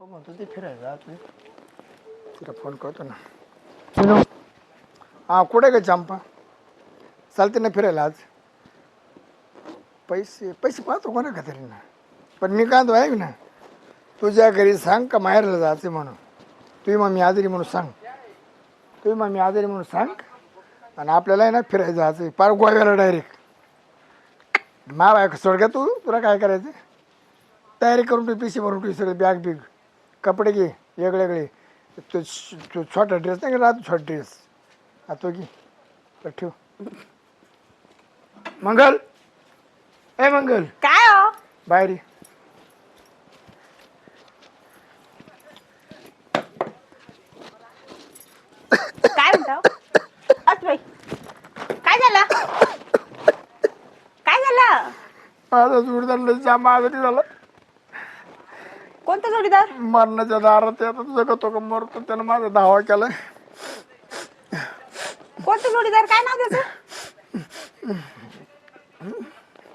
म्हणतो ते फिरायला तिला फोन करतो ना. हा कुठे ग चंपा? चालते ना फिरायला आज? पैसे पैसे पाहतो कोणा का तरी ना. पण मी काय तो ऐक ना, तुझ्या घरी सांग का माहेरला जायचं म्हणून. तुम्ही मग मी आजारी म्हणून सांग. तुम्ही मग मी आजारी म्हणून सांग. आणि आपल्याला आहे ना फिरायला जायचं पार गोव्याला डायरेक्ट. मा बायको सोड का तू, तुला काय करायचं तयारी करून तू पिशी भरून तू सगळे बॅग बिग कपडे घे वेगळे वेगळे. तो छोटा ड्रेस नाही का राहतो छोटा ड्रेस हा तो घे. तर ठेव. मंगल ए मंगल काय हो? बाहेर ये. काय म्हणता? बाई काय झालं? काय झालं? माझा जोडदार जाम आजारी झाला. कोणता जोडीदार? मरणाच्या दारात आहे. आता तुझं का तो का मरतो त्यानं माझा धावा केलाय. कोणता जोडीदार? काय नाव त्याचं?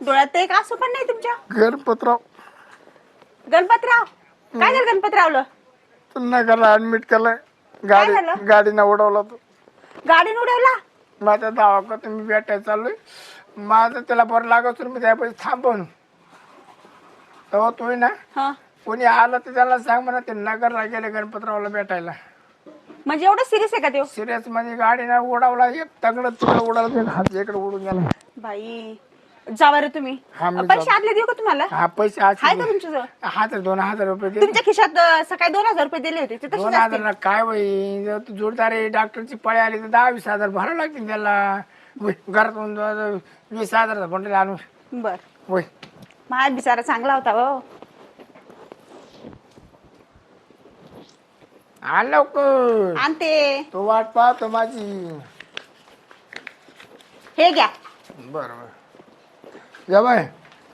डोळ्यात एक असू पण नाही तुमच्या. गणपतराव. गणपतराव? काय झालं गणपतरावला? पुन्हा त्याला ऍडमिट केलाय. झालं? गाडीनं उडवला तो. गाडीने उडवला? माझा धावा करतो मी भेटायला चाललोय. माझं त्याला बरं लागत मी त्यापाशी थांबवून तेव्हा तोय ना हा. कोणी आलं तर त्याला सांग म्हणा ते नगरला गेले गणपतरावला भेटायला. म्हणजे एवढं सिरियस आहे का ते? सिरियस म्हणजे गाडीनं उडवला एक तगडं तिकडं उडवला एक हात इकडे उडून गेला. बाई जा बरं तुम्ही. हा, मी पैसे आदले देऊ का तुम्हाला? हा पैसे आज आहे का तुमच्याजवळ? हा तर 2000 रुपये दे. तुमच्या खिशात सकाळी 2000 रुपये दिले होते ते तसेच 2000 असतील. ला काय होई जर तू जोडदार आहे डॉक्टरची पळी आली तर 10-20 भरावं लागतील त्याला. होय घरातून 20,000 बंडल आणून बर होय. माझा बिचारा चांगला होता हो. आण लवकर. आणते. तो वाट पाहतो माझी. हे घ्या. बरोबर या बाय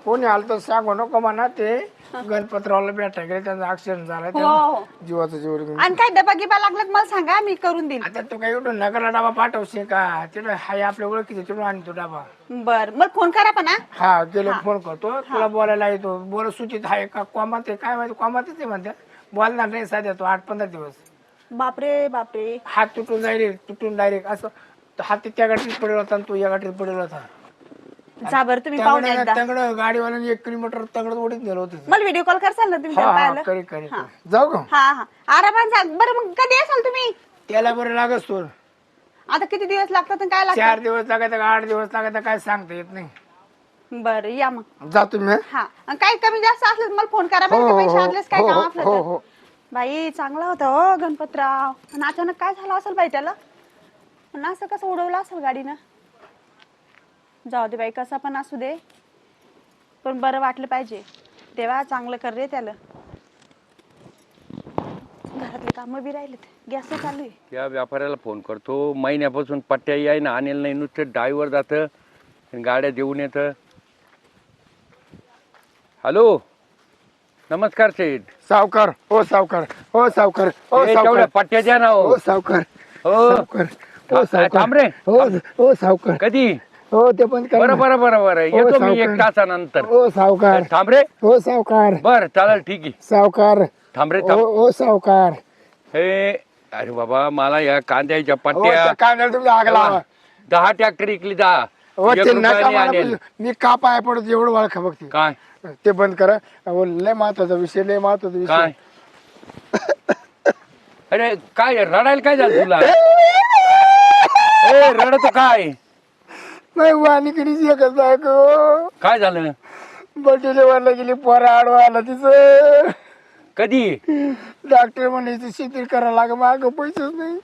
कोणी आलं तर सांगू नको म्हणा. ते गणपतरावला भेटायला गेले त्यांचा ऍक्सिडेंट झाला हो. जीवाचा जीवर घेऊन. आणि काय डबा गिबा लागला तर मला सांगा मी करून देईल. आता तू काय एवढं नगरला डबा पाठवशील का? तिथं हाय आपल्या ओळखीचं तिथून आणतो डबा. बर मग फोन करा पण हा. हा गेलो फोन करतो तुला बोलायला येतो. बोल सूचित आहे का कोमात आहे काय माहिती. कोमातच आहे म्हणते बोलणार नाही साध्या तो 8-15 दिवस. बापरे बापरे. हात तुटून तुटून डायरेक्ट असं हात त्या गाठीत पडेल होता आणि तू या गाठीत पडेल होता. जा बरं तुम्ही पाहून एकदा. तंगड गाडीवाल्याने 1 किलोमीटर तंगड ओढीत नेलं होतं. मला व्हिडिओ कॉल करसाल ना तुम्ही त्याला पाहायला? करी जाऊ का? हा हा आरामात जा. बरं मग कधी असाल तुम्ही? त्याला बरं लागत तो आता किती दिवस लागतात आणि काय 4 लागतं? दिवस लागायचं का 8 दिवस लागायचं काय सांगता येत नाही. बरं या मग. जातो मी. हा आणि काही कमी जास्त असलं तर मला फोन करा. हो, बरं का? हो, पैसे हो, आदलेच काय हो, काम हो, असलं हो, तर. हो. बाई चांगला होता हो गणपतराव. आणि अचानक काय झालं असेल बाई त्याला? आणि असं कसं उडवलं असेल गाडीनं? जाऊ दे बाई कसा पण असू दे पण बरं वाटलं पाहिजे. तेव्हा चांगलं कर रे त्याला. घरातले कामं बी राहिलेत. गॅस चालू आहे. त्या व्यापाऱ्याला फोन करतो. महिन्यापासून पट्ट्या याय ना आणेल नाही. नुसतं ड्रायव्हर जातं आणि गाड्या देऊन येतं. हॅलो नमस्कार सेठ. सावकार हो सावकार हो सावकार हो ए, सावकार तेवढ्या पट्ट्या द्या ना हो हो. सावकार हो सावकार हो सावकार थांब रे. हो हो सावकार कधी? हो ते पण कर बरं ना. बरं बरं बरं हो, येतो मी सावकार. 1 तासानंतर. हो सावकार थांब रे. हो सावकार बर चालेल ठीक आहे. सावकार थांब रे हो थांब. हो सावकार हे अरे बाबा मला या कांद्याच्या हो पट्ट्या त्या कांद्याला तुम्ही आग लावा. 10 ट्रॅक्टर इकली 10. हो 1 ते नका रुपयाने मला आणेल. बोलू. मी का पाय पडतो एवढं वाळखा बघते काय ते बंद करा. अहो, लय महत्वाचा विषय लय महत्वाचा विषय. काय अरे काय रडायला काय झालं तुला? ए रडतो काय? नाही वाणीकडीच एकच ऐकू काय झालं? बर्थडे वाला गेली पोरा आडवा आला तिचं. कधी? डॉक्टर म्हणायचं शिथिल करायला लाग माग पैसेच नाही.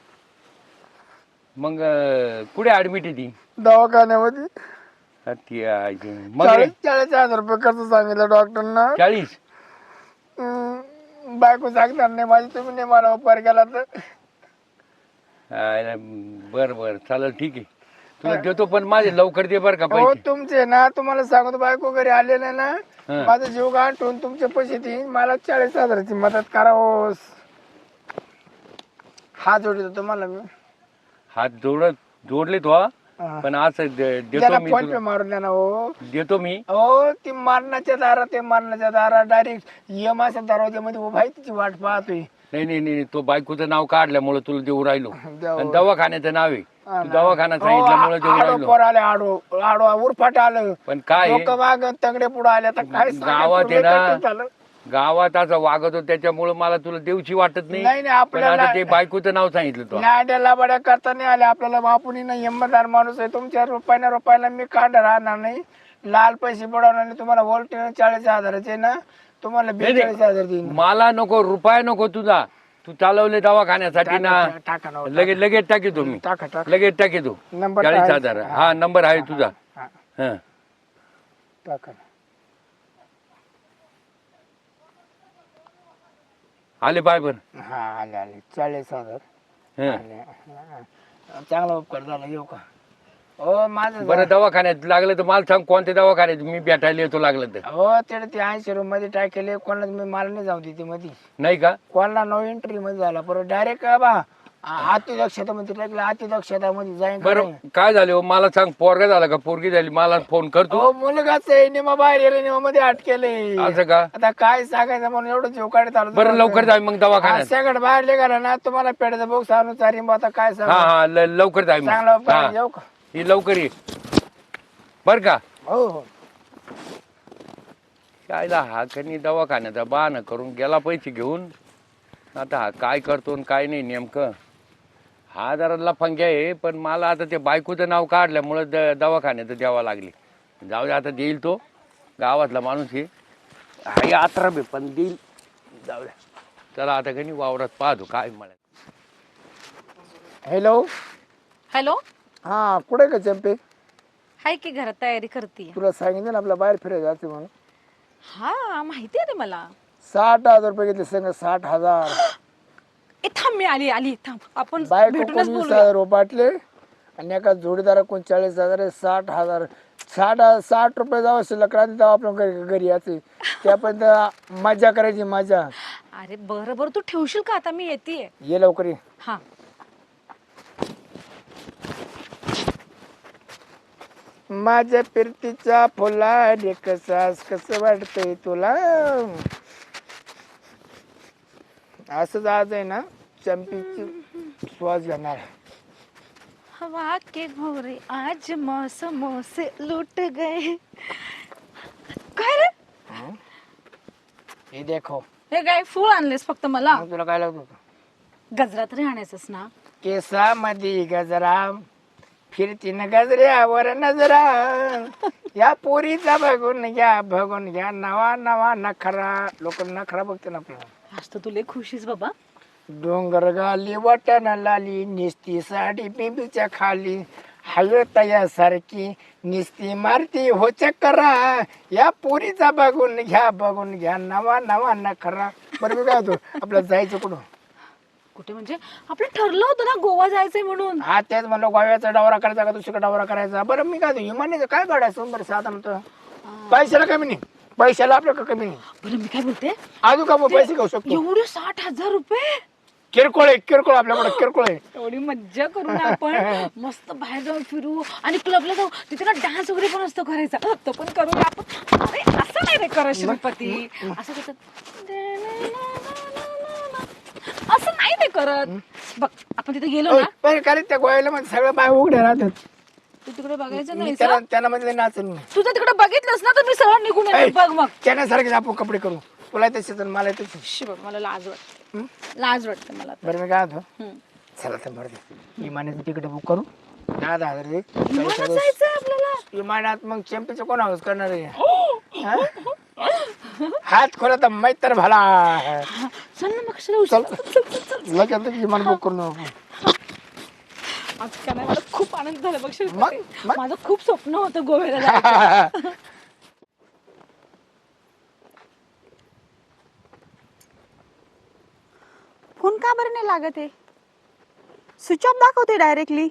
मग कुठे ऍडमिट आहे ती? दवाखान्यामध्ये ती आहे. मग रे? 40,000 रुपये खर्च सांगितलं डॉक्टरना. 40? बायको सांगणार नाही माझी तुम्ही नाही मला उपचार केला तर. बर बर चालेल ठीक आहे. तुला देतो पण माझे लवकर दे बर का हो पैसे. तुमचे ना तुम्हाला सांगतो बायको घरी आले नाही ना हं. माझा जीव गाठून तुमचे पैसे देईन. मला 40,000 ची मदत करा हो. हात जोडतो तुम्हाला मी. हात जोडले तो पण असं देतो त्याला मी फोन पे तुला. मारून द्या ना हो. देतो मी. हो ती मरणाच्या दारात ते मरणाच्या दारात डायरेक्ट यमाच्या दरवाज्यामध्ये उभा आहे तिची वाट पाहतोय. नाही नाही नाही तो बायकोचं नाव काढल्यामुळे तुला देऊ राहिलो. देऊ. आणि दवाखान्याचं नाव आहे. हा तू ना. दवाखाना हो, सांगितल्यामुळे देऊ आडो राहिलो. पोर आले आडो आडो उरफाट आलं. पण काय आहे, लोक माग तंगडे पुढे आले तर काय सांगायचं, गावात आहे लय ना, कठीण झालं. गावात असं वागतो त्याच्यामुळे मला तुला देऊची वाटत नाही. नाही नाही पण आपल्याला आता ते बायकोचं नाव सांगितलं तो. न्यायाला बड्या करता नाही आले आपल्याला. बापूनी नाही इमानदार माणूस आहे. तुमच्या रुपयाला मी कांड राहणार नाही. लाल पैसे बुडवणार नाही. तुम्हाला वोल्ट 40,000 ना, तुम्हाला 42,000 देईन. मला नको रुपया नको तुझा. तू चालवले दवाखान्यासाठी ना. टाका ना, लगेच लगेच टाकी तुम्ही. टाका टाका. लगेच टाकी तू. नंबर 40,000. हा नंबर आहे तुझा. हा, हा टाका. आले पाय बर. हा आले आले 40,000. हं. आले. हा. चांगला उपकार झाला. येऊ का हो माझं बरं दवाखान्यात लागलं तर मला सांग कोणत्या दवाखान्यात मी भेटायला येतो लागलं तर. हो तेवढे ते 80 रूम मध्ये टाकेले. कोणाला मी मला नाही जाऊ देते मध्ये. नाही का. कोणाला नो एंट्री मध्ये झाला परत डायरेक्ट बा अतिदक्षतामध्ये टाकलं. अतिदक्षतामध्ये जाईन का बरं नाही? काय झालं हो? मला सांग पोरगा झाला का पोरगी झाली मला फोन करतो. हो मुलगाच आहे. निमा बाहेर गेले निमा मध्ये अटकेले. असं का. आता काय सांगायचं म्हणून एवढं जीव काढत आलो. बरं लवकर जाय मग दवाखान्यात. सगळं बाहेर निघाला ना तुम्हाला पेडचा बॉक्स आणून चारी. मग आता काय सांग. हा हा लवकर जाय चांगला मग. उपकार हा येऊ का ही लवकर ये बर का. हो हो कायला हा कनी दवाखान्याचा बहाणा करून गेला पैसे घेऊन. आता हा काय करतो आणि काय नाही नेमकं. हा जरा लफंग्या आहे पण मला आता ते बायकोचं नाव काढल्यामुळं दवाखान्याचं द्यावं लागले. जाऊ दे आता देईल तो. गावातला माणूस आहे. हाय आत्रब आहे पण देईल. जाऊ द्या. चला आता कनी वावरात पाहतो काय मला. हॅलो. हॅलो. हा कुठे का चंपे. हाय की घरात तयारी करते. तुला सांगितलं ना आपल्या बाहेर फिरायला जाते म्हणून. हा माहिती आहे मला. 60,000 रुपये घेतले संग. 60,000. ए थांब मी आली आली थांब. आपण बायको भेटूनच 19,000 बोलूया. रुपये वाटले आणि एका जोडीदारा 40,000 आहे. 60,000. 60 रुपये जावं शिल्लक राहते तेव्हा आपण घरी यायचे. त्यापर्यंत मजा करायची मजा. अरे बरं बरं तू ठेवशील का आता मी येते. ये लवकर ये. हा माझ्या फिरतीच्या फुला रे कसास कसं वाटतंय तुला. असंच आज आहे ना चंपीची श्वास घेणार. हवा के भोरे आज मौसमों से लूट गए. काय रे हे देखो. हे काय फूल आणलेस फक्त मला. मग तुला काय लागत होतं. गजरा तरी आणायचंस ना. केसामध्ये गजरा फिरती न गजऱ्यावर नजरा. या पोरीचा बघून घ्या नवा नवा नखरा. लोक नखरा बघते ना आपल्याला. आज तर तुला खुशीच बाबा. डोंगर गाली वाटण लाली निस्ती साडी पिंपीच्या खाली. हय तयासारखी निस्ती मारती हो चक्करा. या पोरीचा बघून घ्या नवा नवा नखरा. बरं मी काय होतो आपल्याला जायचं कुठं. कुठे म्हणजे आपलं ठरलं होतं ना गोवा जायचंय म्हणून. हा तेच म्हणलं गोव्याचा डावरा करायचा का दुसरीकडे डावरा करायचा. बरं मी काय विमानाचं काय काढायचं. बरं साधा म्हणतो पैशाला कमी नाही. पैशाला आपल्याकडे कमी नाही. बरं मी काय बोलते अजून का मग पैसे घेऊ शकतो. एवढे 60,000 रुपये. किरकोळ आहे किरकोळ. आपल्याकडे किरकोळ आहे. एवढी मज्जा करू ना आपण. मस्त बाहेर जाऊन फिरू आणि क्लबला जाऊ. तिथे ना डान्स वगैरे पण असतो करायचा. तो पण करूया आपण. अरे असं नाही रे करत श्रीपती. असं कसं असं नाही ते करत. बघ आपण तिथे गेलो ना. पण कारण त्या गोव्याला म्हणजे सगळं बाय उघडे राहतात. तू तिकडे बघायचं नाही. त्यांना म्हणजे नाचन नाही. तुझं तिकडे बघितलंस ना तर मी सरळ निघून येते. बघ मग त्याच्यासारखे आपण कपडे करू. तुला तसेच मला तसे. शी बघ मला लाज वाटते. लाज वाटते मला. बरं मी काय होतो हम्म. चला तर बरं विमानाचं तिकीट बुक करू. 10,000 दे. विमानात जायचंय आपल्याला. विमानात मग चॅम्पियनचं कोण हाऊस करणार आहे. हा? हात खोला तर माहीत तर भला. चल ना मग कशाला उशीर. लगेच विमान बुक करून आज का नाही मला खूप आनंद झाला बघ श्रीपती. मग? माझं खूप स्वप्न होतं गोव्याला जायचं. फोन का बरं नाही लागत आहे. स्विच ऑफ दाखवते डायरेक्टली.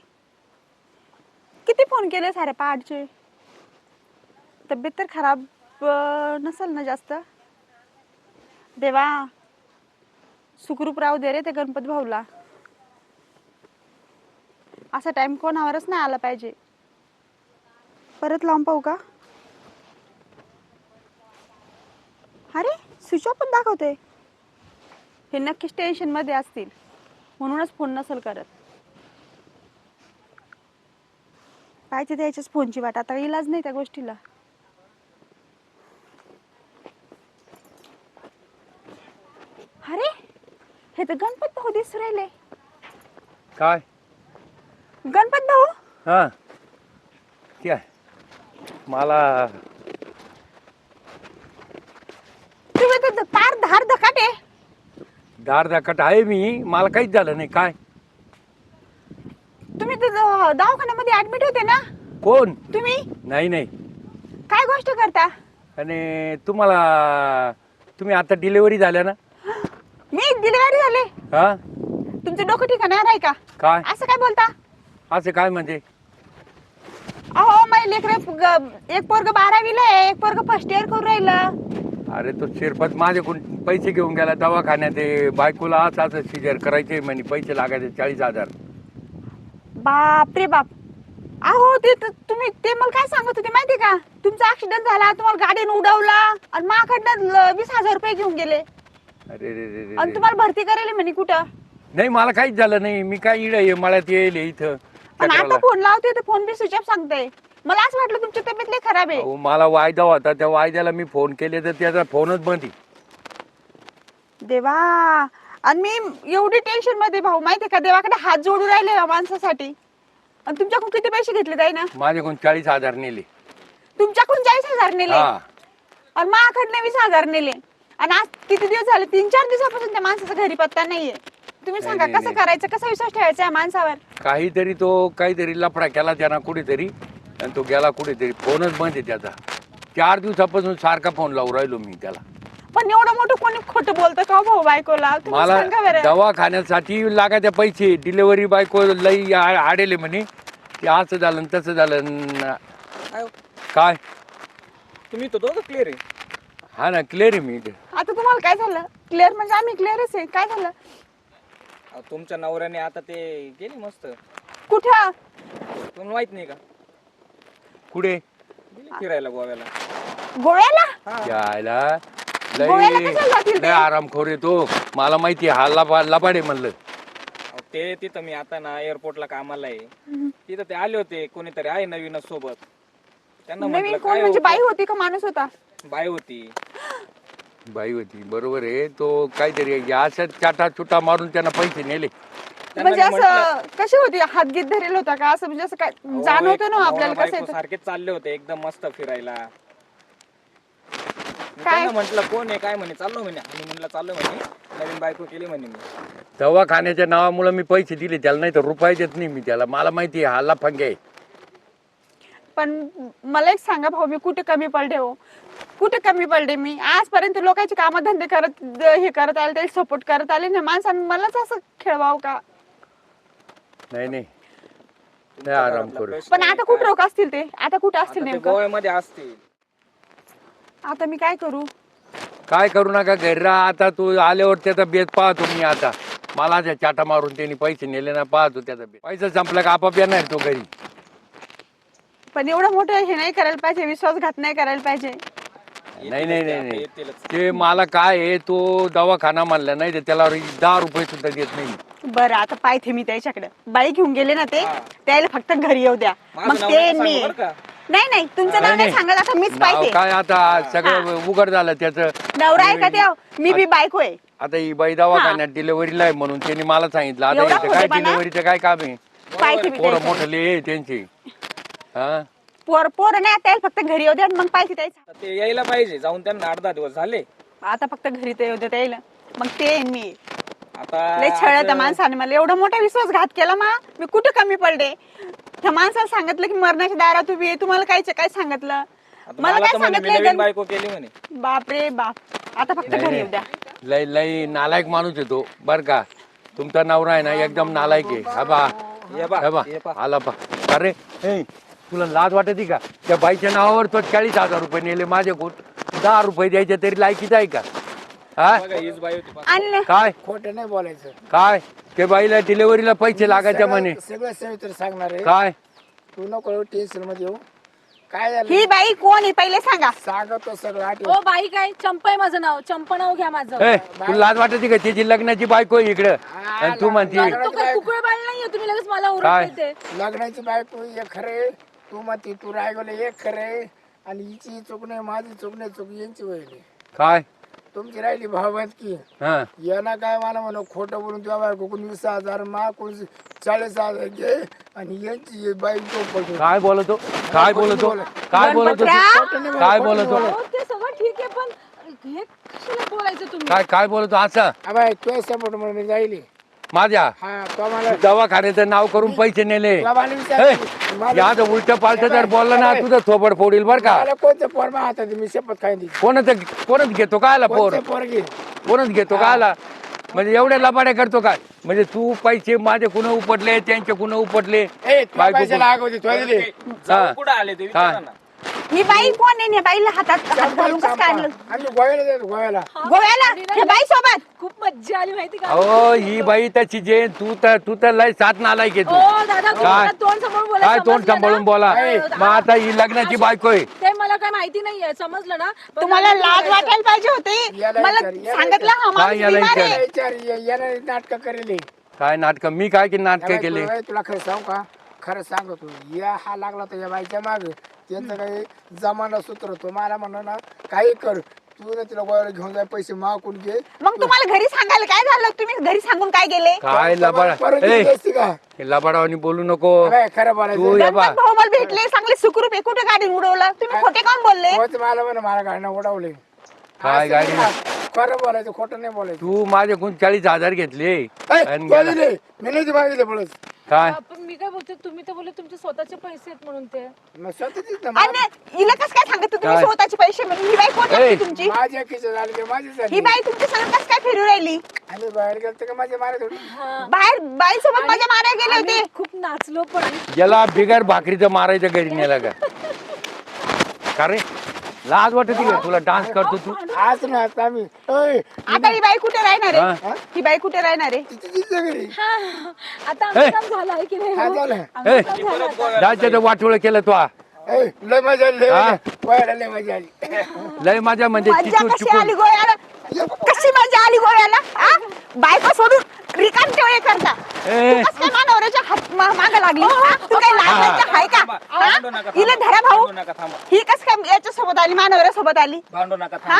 किती फोन केले सारे पहाटचे. तब्येत तर खराब नसेल ना जास्त. देवा सुखरूप राहू दे रे ते गणपती भाऊला. असा टाइम कोणावरच नाही आला पाहिजे. परत लावून पाहू का? अरे स्विच ऑफ पण दाखवते. हे नक्कीच टेन्शन मध्ये असतील म्हणूनच फोन नसेल करत. पाहिजे त्याच्याच फोनची वाट, आता इलाज नाही त्या गोष्टीला. अरे हे तर गणपत भाऊ दिसू राहिले. काय? गणपत भाऊ हा काय मला तुम्ही तर पार धार धकाटे. दार दाखट आहे मी, मला काहीच झालं नाही. काय? तुम्ही तर दवाखान्यामध्ये ऍडमिट होते ना? कोण? तुम्ही नाही नाही. काय गोष्ट करता? आणि तुम्ही आता डिलिव्हरी झाल्या ना? मी डिलिव्हरी झाले. हा तुमचं डोकं ठिकाणावर आहे का? काय असं काय बोलता? असं काय म्हणजे? अहो माझे लेकर एक पोरग 12वीला आहे, एक पोरग फर्स्ट इयर करून राहिलं. अरे तो शिरपत माझ्याकडून पैसे घेऊन गेला दवाखान्यात. ते बायकोला असं सिजर करायचे म्हणे, पैसे लागायचे 40,000. बाप रे बाप. अहो तुम्ही ते मला काय सांगत होते माहिती का? तुमचा ऍक्सिडेंट झाला, तुम्हाला गाडीने उडवला आणि माझ्याकडनं 20,000 रुपये घेऊन गेले. अरे रे रे आणि रे. तुम्हाला भरती करायला म्हणे कुठं? नाही मला काहीच झालं नाही. मी काय इड आहे मळ्यात येईल इथं पण आता चक्राला. फोन लावते तर फोन बी स्विच ऑफ सांगते. मला असं वाटलं तुमची तब्येत लई खराब आहे. अहो, मला वायदा होता, त्या वायद्याला मी फोन केले तर त्याचा फोनच बंद आहे. देवा. आणि मी एवढी टेन्शन मध्ये भाऊ माहितीये का, देवाकडे हात जोडू राहिले या माणसासाठी. आणि तुमच्याकडून किती पैसे घेतले ताई ना? माझ्याकडून 40,000 नेले. तुमच्याकडून 40,000 नेले हा आणि माझ्याकडनं 20,000 नेले. आणि आज किती दिवस झाले? 3-4 दिवसापासून त्या माणसाचा घरी पत्ता नाहीये. तुम्ही सांगा नाही, कसं नाही. करायचं, कसा विश्वास ठेवायचा या माणसावर? काहीतरी लफडा केला त्यानं कुठेतरी, आणि तो गेला कुठेतरी. फोनच बंद आहे त्याचा. 4 दिवसापासून सारखा फोन लावून राहिलो मी त्याला. पण एवढं मोठं कोणी खोटं बोलतं का भाऊ बायकोला? तुम्ही मला सांगा बरं. दवाखान्यासाठी लागायचे पैसे, डिलिव्हरी बायको लई आडेले म्हणे. ते असं झालं न तसं झालं काय? तुम्ही तो दोघं क्लिअर आहे. हा ना क्लिअर आहे मी इथे. आता तुम्हाला काय झालं? क्लिअर म्हणजे आम्ही क्लिअरच आहे. काय झालं? तुमच्या नवऱ्याने आता ते गेली मस्त. कुठं? तुम्हाला माहित नाही का? कुठे? गेली फिरायला गोव्याला. गोव्याला? यायला गोव्याला कशाला जातील ते? लय आरामखोर येतो. मला माहिती आहे, हा लबाडे म्हणलं. अहो, ते तिथं मी आता ना एअरपोर्टला कामाला आहे. तिथं ते आले होते, कोणीतरी आहे नवीनच सोबत. त्यांना नवीन म्हटलं कोण काय म्हणजे हो? बाई होती का माणूस होता? बाई होती. बाई होती बरोबर आहे. तो काहीतरी अशा चाटा चुटा मारून त्यांना पैसे नेले. त्यांना म्हणजे मी म्हटलं, असं कशी होती? हातगीत धरेल होता का? असं म्हणजे असं काय अहो, जाणवतं ना एक आपल्याला नवरा कसं बायको येतं? सारखेच चालले होते एकदम मस्त फिरायला. मी काय? त्यांना म्हटलं कोण आहे काय म्हणे, चाललो म्हणे आणि म्हणलं चाललो म्हणे, नवीन बायको केली म्हणे मी. दवाखान्याच्या नावामुळे मी पैसे दिले त्याला, नाही तर रुपये देत नाही मी त्याला. मला माहिती आहे हा लफंगे आहे. पण मला एक सांगा भाऊ, मी कुठे कमी पडले हो? कुठे कमी पडले मी? आजपर्यंत लोकांचे कामधंदे करत हे करत आले, त्याला सपोर्ट करत आले ना माणसानं, मलाच असं खेळवावं का? नाही नाही लय आराम करू. पण आता कुठं लोक असतील ते? आता कुठं असतील आता ते नेमकं? गोव्यामध्ये असतील. आता मी काय करू? काय करू नका, घरी राहा. आता तू आल्यावर त्याचा बेत पाहतो मी. आता मला त्या चाटा मारून त्यांनी पैसे नेले ना, पाहतो त्याचा बेत. पैसा संपला का आपाप येणार तो घरी. पण एवढं मोठं हे नाही करायला पाहिजे, विश्वासघात नाही करायला पाहिजे. नाही नाही नाही नाही. येतीलच. ते मला काय आहे, तो दवाखाना म्हणला नाही तर त्याला 10 रुपये सुद्धा देत नाही. बरं आता पाहते मी त्याच्याकडे. बाई घेऊन गेले ना ते, त्याला फक्त घरी येऊ द्या. माझं मग नाव ते नका मी सांगू बरं का? नाही तुमचं नाव नाही सांगत. आता मीच नाव पाहते. काय आता सगळं उघड झालं त्याचं. नवरा आहे का त्या? मी बी बायको आहे. आता ही बाई दवाखान्यात डिलिव्हरीला आहे म्हणून त्यांनी मला सांगितलं. आता एवढा इथं काय खोटेपणा? डिलिव्हरीचं काय काम आहे? पाहते मी पोरं त्याच्याकडे. मोठं आहे त्यांची. हा पोर नाही, त्याला फक्त घरी येऊ द्या. मग पाहिजे त्याचं. आता ते यायला पाहिजे, जाऊन त्यांना 8-10 दिवस झाले. आता फक्त घरी ते येऊ द्या त्याला. मग ते येईन मी. आता लय छळ आज- त्या माणसाने मला एवढा मोठा विश्वासघात केला. मी कुठे कमी पडले? त्या माणसाला सांगितलं की मरणाच्या दारात उभी आहे. तुम्हाला काय सांगितलं? आता मला मला काय तर म्हणे, मी नवीन सांगितलं? बायको केली म्हणे. बाप रे बाप. आता फक्त घरी येऊ द्या. लय लय नालायक माणूस येतो बर का. तुमचा नवरा आहे ना एकदम नालायक आहे. हा बा ये बा, हा बा ये बा. आला पा. अरे ए, तुला लाज वाटते का? त्या बाईच्या नावावर तो 40,000 रुपये नेले माझ्याकडून. 10 रुपये द्यायचे तरी लायकीच आहे का? हा बघा, हीच बाई होती. आणि काय खोटं नाही बोलायचं. काय ते बाईला डिलिव्हरीला पैसे लागायचे म्हणे. सगळं सवित्र सांगणार आहे. काय तू नको टेन्शन मध्ये येऊ. काय झालं ही बाई कोण आहे पहिले सांगा. सांगतो सगळं आठवण. ओ बाई काय चंपा आहे माझं नाव, चंपा नाव घ्या माझं. ए तुला लाज वाटते का तिची लग्नाची बायको आहे इकडं आणि तू म्हणती तो काय कुकळ बाळ नाहीये, तुम्ही लगेच मला काय? ओरडते ते. लग्नाची बायको एक खरे, तू म्हणती तू रायगोले एक खरे, आणि हिची चूक नाही, माझी चूक नाही, चूक यांची वहिली. काय तुमची राहिली भावत की हा यांना काय मला म्हणा खोटं बोलून तुझ्या बायको कोण 20,000 मा कोण 40,000 घे, आणि यांची बायको पटू. काय बोलतो काय बोलतो काय बोलतो गणपतराव! काय बोलतो हो, ते सगळं ठीक आहे, पण हे कशाला बोलायचं तुम्ही? काय काय बोलतो असं अबाय तुझ्या सपोर्ट म्हणून जाईल. माझ्या हा तो मला दवाखान्याचं नाव करून पैसे नेले तुला मला विचार- मला या उलट पालट जर बोललं ना तुझं थोबड फोडील बर का मला कोणतं पोर मा हातात मी शपथ खाईन तिची. कोणच घेतो का आला पोर कोणतं पोर घेईन. कोणच घेतो का आला म्हणजे एवढ्या लबाड्या करतो काय म्हणजे तू पैसे माझे कुण उपटले त्यांचे कुण उपटले ए तुला बायको पैशाला आग होती तुला दिली. जाऊ कुठं आले ते विचारा ना. ही बाई कोण आहे? या बाईला हातात हात घालून कसं काय आणलं आणि गोव्याला जातो गोव्याला. गोव्याला या बाई सोबत? खूप मज्जा आली माहिती का? अहो ही बाई तशी जे तू तर लय साथ नालायक आहे ओ दादा काय? तुम्हाला तोंड सांभाळून बोला, काय तोंड समजलं ना? सांभाळून बोला मग आता ही लग्नाची बायको आहे ते मला काय माहिती नाहीये, समजलं ना? पण तुम्हाला मला लाज बोलायचं. वाटायला पाहिजे होते. याला मला विचार, याला सांगितलं हा काय माणूस याला बिमार विचार? आहे. विचार याला नाटक करेल. काय नाटक मी काय की नाटक केले तुला खरं सांगू का, खरं सांगतो या हा लागला तर या बाईच्या माग त्यांचं काही जमाना सूत्र तो मला म्हणा ना काही कर तू ना तिला गोव्याला घेऊन जाय पैसे मागून घे. मग तुम्हाला घरी सांगायला काय झालं? तुम्ही घरी सांगून काय गेले? काय लबाड परत ए घेतली असती का? लबाडावानी बोलू नको अबे, खरं तू बोलायचं या बा गणपत भाऊ मला भेटले, चांगले सुखरूप आहे. कुठे गाडी उडवलं? तुम्ही खोटे काऊन बोलले? होत मला म्हणा मला गाडीनं उडवले. काय असं गाडी? नाही का? खरं बोलायचं खोटं नाही बोलायचं. तू माझ्याकडून 40,000 घेतले ए, आणि तू गेला. दिले. मी नाही मागितले बोलत. काय पण मी काय बोलते, तुम्ही तर बोलले तुमचे स्वतःचे पैसे आहेत म्हणून ते. मग स्वतःचीच ना. आणि हिला कसं काय सांगत तुम्ही काय? स्वतःचे पैसे म्हणून? ही बाई कोण ए. लागते तुमची? माझ्या खिशात झाले ते माझी ही झाली. बाई तुमच्या संग कसं काय फिरू राहिली? आम्ही बाहेर गेलो का माझ्या मारत होती. बाहेर बाई सोबत माझ्या मारायला गेले आम्ही होते. खूप नाचलो पण. याला बिगर भाकरीचं मारायचं घरी नेला का रे लाज वाटते का तुला डान्स करतो तू आज ना आता आम्ही ओय, आता ही बाई कुठे राहणार हा? आहे? ही बाई कुठे राहणार आहे? तिच्या घरी आता आमचं काम झालं आहे की नाही? काय हो? झालं? ए राज्याचं वाटोळ केलं तू ए, लय मजा आली, लय हा? मजा. गोव्याला लय मजा आली. लय माझ्या म्हणजे मजा चिकून कशी चिकून आली गोव्याला? कशी मजा आली गोव्याला? हा? बायको सोडून रिकाम टेवळे करता. ए. तू कसं काय मानवऱ्याच्या हात माग लागली? हा? तू काय लाज हाय का? हा? भांडू नका, हिला धरा भाऊ. भांडू नका, थांबा. ही कस काय याच्या सोबत आली, मानवऱ्या सोबत आली? भांडू नका, हा?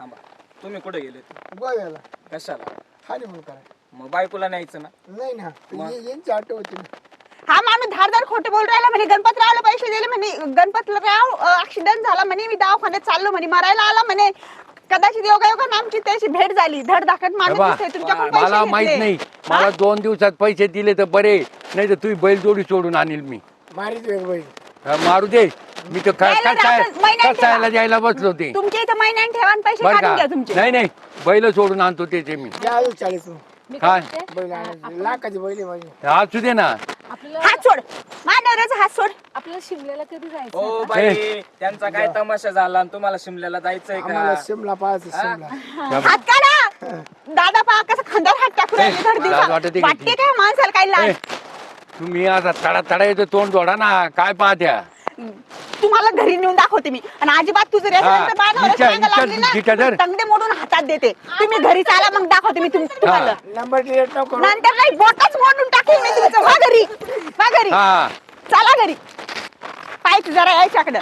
थांबा. तुम्ही कुठे गेले? गोव्याला कशाला? खाली म्हणून करा. मग बायकोला न्यायचं ना. नाही ना यांची आठवण होती ना. हा माणूस धारदार खोटं बोल राहिला म्हणे. गणपतरावला पैसे दिले म्हणे. गणपतराव ऍक्सिडेंट झाला म्हणे. मी दवाखान्यात चाललो म्हणे. मरायला आला म्हणे. कदाचित योगायोगाने आमची त्याची भेट झाली. धड धाकट माणूस बाबा, दिसतोय. तुमच्याकडून पैसे मला माहित घेतले. नाही मला 2 दिवसात पैसे दिले तर बरे नाही तर तू बैल जोडी सोडून आणील मी मारीत एक बाई. हा, मारू दे मी तर द्यायला राहतं, महिन्यात कसायला ठेवा. द्यायला बसलो ते तुमच्या इथं महिन्याने ठेवा आणि पैसे बर काढून का घ्या तुमचे. नाही नाही बैल सोडून आणतो त्याचे मी द्या अजून 40 मी काय? काय म्हणते? बैल आणायची. लाखाची बैल आहे माझी. असू दे ना आपल्याला हात सोड. मानवऱ्याचा हात सोड. आपल्याला शिमल्याला कधी जायचं? ओ बाई त्यांचा काय तमाशा झाला आणि तुम्हाला शिमल्याला जायचंय आम्हाला का? शिमला पाहायचं शिमला. हात काढा. दादा पहा कसं खांद्यावर हात टाकून राहिले धड लाज वाटते दिवसा. का वाटते काय माणसाला काही ए, लाज? तुम्ही आता तडा तडा येतो तोंड जोडा ना काय पाहत्या तुम्हाला घरी नेऊन दाखवते मी. आणि अजिबात तुझं हा, हिच्या- हिच्या धर. तंगडे मोडून हातात देते. तुम्ही घरी चाला मग दाखवते मी तुम्हाला. नंबर डिलीट नको करू. नंतर नाही बोटच मोडून टाकेल मी तुमचं. वा घरी. वा घरी. हा चला घरी. पाय जरा यायच्याकडं.